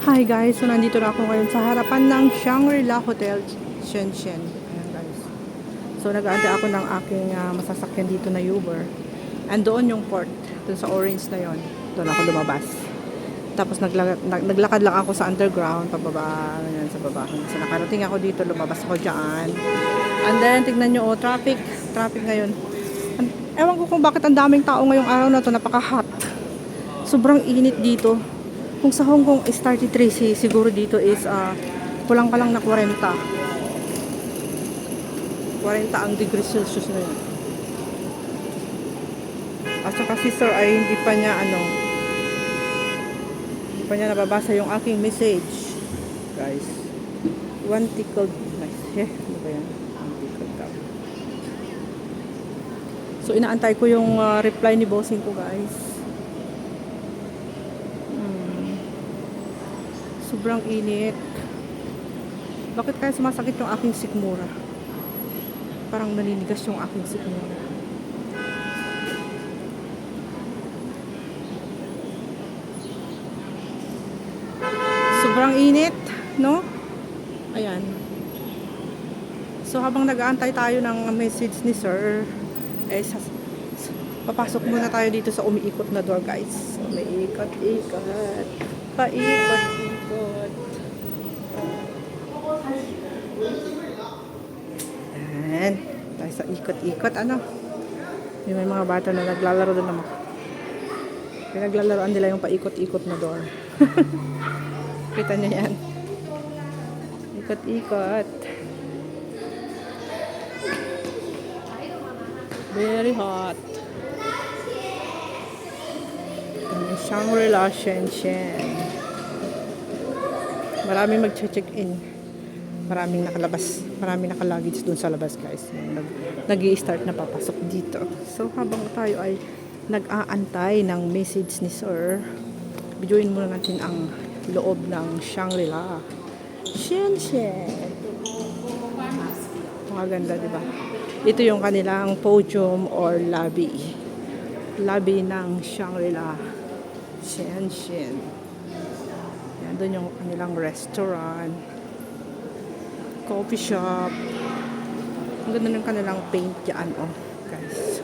Hi guys, so nandito na ako ngayon sa harapan ng Shangri-La Hotel Shenzhen. Ayan guys. So nag-aantay ako ng aking masasakyan dito na Uber. And doon yung port, doon sa orange na yon. Doon ako lumabas. Tapos naglakad lang ako sa underground, pababa, ganyan sa baba. So nakarating ako dito, lumabas ako dyan. And then tignan nyo, traffic ngayon. Ewan ko kung bakit ang daming tao ngayong araw na to, napaka-hot. Sobrang init dito. Kung sa Hong Kong is 33, siguro dito is kulang pa lang na 40. 40 ang degrees Celsius na yun. At saka si sir ay hindi pa niya nababasa yung aking message. Guys, one tickled ano ba yan? One tickled daw. So inaantay ko yung reply ni bossing ko guys. Sobrang init. Bakit kaya sumasakit yung aking sikmura? Parang naninigas yung aking sikmura. Sobrang init, no? Ayan. So habang nag-aantay tayo ng message ni sir, papasok muna tayo dito sa umiikot na door guys. So, may ikot-ikot. Paikot-ikot. Ayan. Tayo sa ikot-ikot. May mga bata na naglalaro doon naman. Pinaglalaroan nila yung paikot-ikot na door. Kita nyo yan. Ikot-ikot. Very hot. Shangri-La Shenzhen. Maraming mag-check-in. Maraming nakalabas. Maraming nakaluggage dun sa labas guys. Nag-i-start na papasok dito. So habang tayo ay nag-aantay ng message ni sir, videoin muna natin ang loob ng Shangri-La Shenzhen. Maganda, diba? Ito yung kanilang podium or lobby. Lobby ng Shangri-La Shenzhen. Yan, doon yung kanilang restaurant, coffee shop. Ang ganda ng kanilang paint dyan, guys.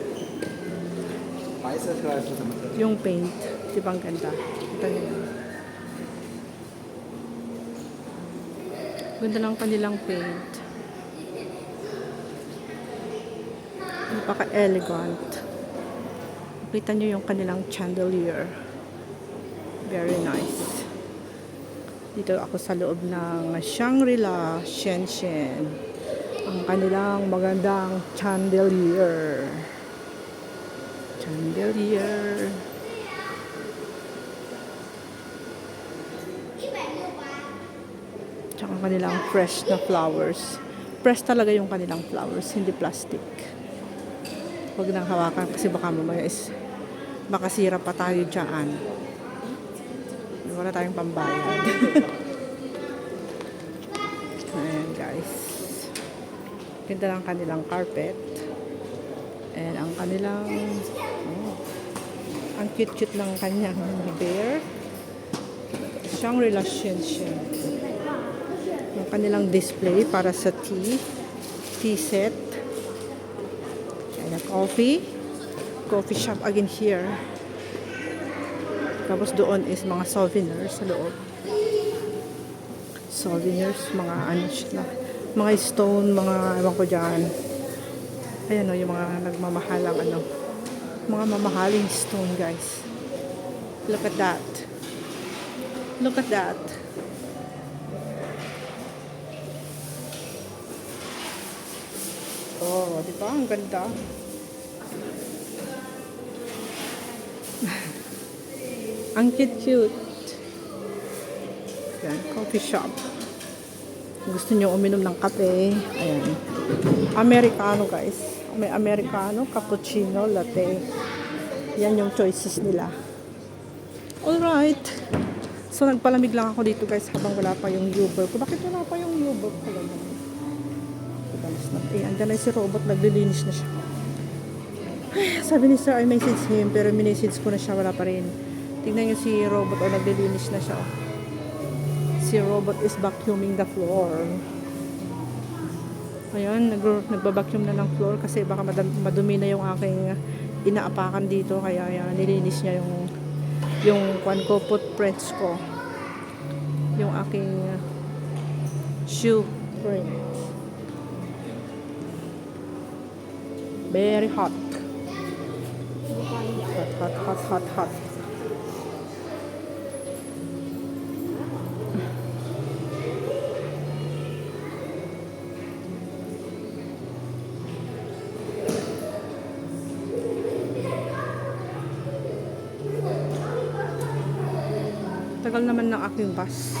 Yung paint, di ba ang ganda? Kita nyo yan. Ganda ng kanilang paint. Napaka-elegant. Kita nyo yung kanilang chandelier. Very nice. Dito ako sa loob ng Shangri-La Shenzhen. Ang kanilang magandang chandelier. Chandelier. Tsaka kanilang fresh na flowers. Fresh talaga yung kanilang flowers, hindi plastic. Huwag nang hawakan kasi baka mamaya baka sira pa tayo dyan. Wala tayong pambayad. Ayan guys. Ganda lang kanilang carpet. And ang kanilang ang cute-cute ng kanyang bear. Shangri-La Shenzhen. Ang kanilang display para sa tea set. Ayan, coffee shop again here. Tapos doon is mga souvenirs sa loob. Souvenirs, mga mga stone, mga ewan ko dyan. Ayan yung mga nagmamahalang mga mamahaling stone guys. Look at that. Look at that. Oh, di ba? Ang ganda. Ang cute. Yan, coffee shop. Gusto nyo uminom ng kape. Ayan. Americano guys. May Americano, cappuccino, latte. Yan yung choices nila. Alright. So nagpalamig lang ako dito guys habang wala pa yung Uber ko. Bakit wala pa yung Uber ko? Andyan na si robot, naglilinis na siya. Sabi ni sir, I message him, pero minessage ko na siya, wala pa rin. Tingnan nyo si robot, naglilinis na siya. Si robot is vacuuming the floor. Ayan, nagbabacuum na ng floor kasi baka madumi na yung aking inaapakan dito. Kaya yan, nilinis niya yung kwan ko, footprints ko. Yung aking shoe print. Very hot. Hot, hot, hot, hot. Tagal naman ng aking bus.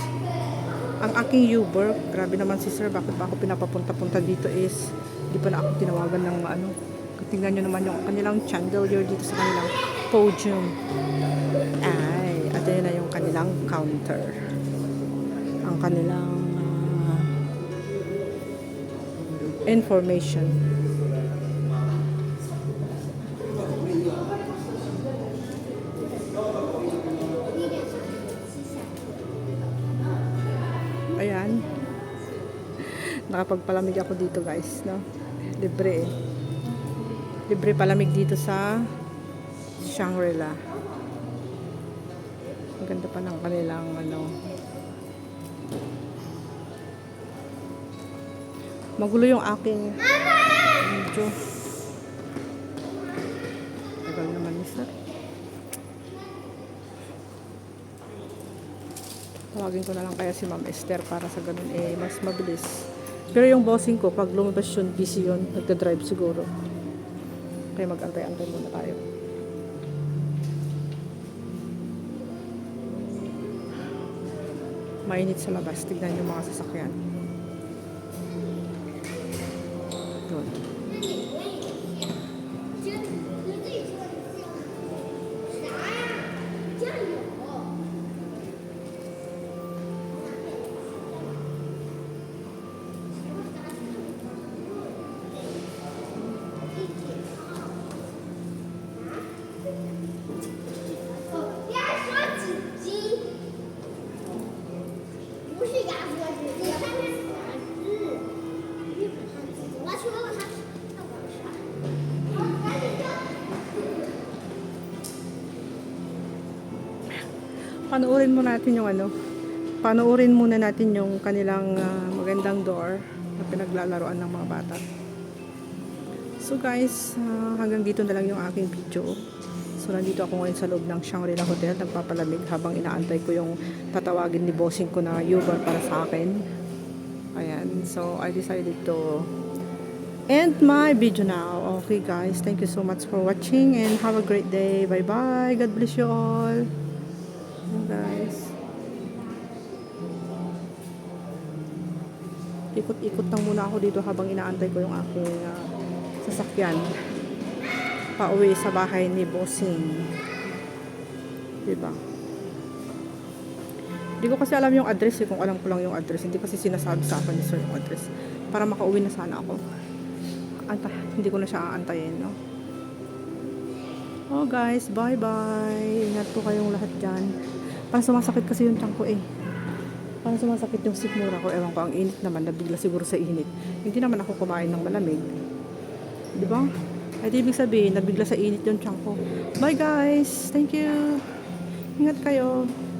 Ang aking Uber, grabe naman si sir, bakit ba ako pinapapunta-punta dito is, di pa na ako tinawagan ng ano. Tingnan nyo naman yung kanilang chandelier dito sa kanilang podium. Ay, at yun na yung kanilang counter. Ang kanilang information. Ayan. Nakapagpalamig ako dito guys, no? Libre eh. Libre palamig dito sa Shangri-La. Ang ganda pa ng kanilang ano. Magulo yung aking video. Tagal naman ni sir. Tawagin ko na lang kaya si Ma'am Esther para sa ganun eh mas mabilis. Pero yung bossing ko pag lumabas yun, busy yun, nagda-drive siguro. Kaya mag-antay-antay muna tayo. Mainit sa labas, tignan yung mga sasakyan. Doon. Panoorin muna natin yung ano. Panoorin muna natin yung kanilang magandang door na pinaglalaroan ng mga bata. So guys, hanggang dito na lang yung aking video. So nandito ako ngayon sa loob ng Shangri-La Hotel, nagpapalamig habang inaantay ko yung tatawagin ni bossing ko na Uber para sa akin. Ayan, so I decided to end my video now. Okay guys, thank you so much for watching and have a great day. Bye bye. God bless you all. Guys, ikot-ikot lang muna ako dito habang inaantay ko yung aking sasakyan pauwi sa bahay ni bossing, diba? Hindi ko kasi alam yung address kung alam ko lang yung address, hindi kasi sinasabi sa akin ni sir yung address para makauwi na sana ako. Hindi ko na siya aantayin, no? Oh guys, bye bye. Ingat po kayong lahat dyan. Parang sumasakit kasi yung tiyan ko eh. Parang sumasakit yung sikmura ko. Ewan ko, ang init naman. Nabigla siguro sa init. Hindi naman ako kumain ng malamig. Diba? Ay, ibig sabihin, nabigla sa init yung tiyan ko. Bye guys! Thank you! Ingat kayo!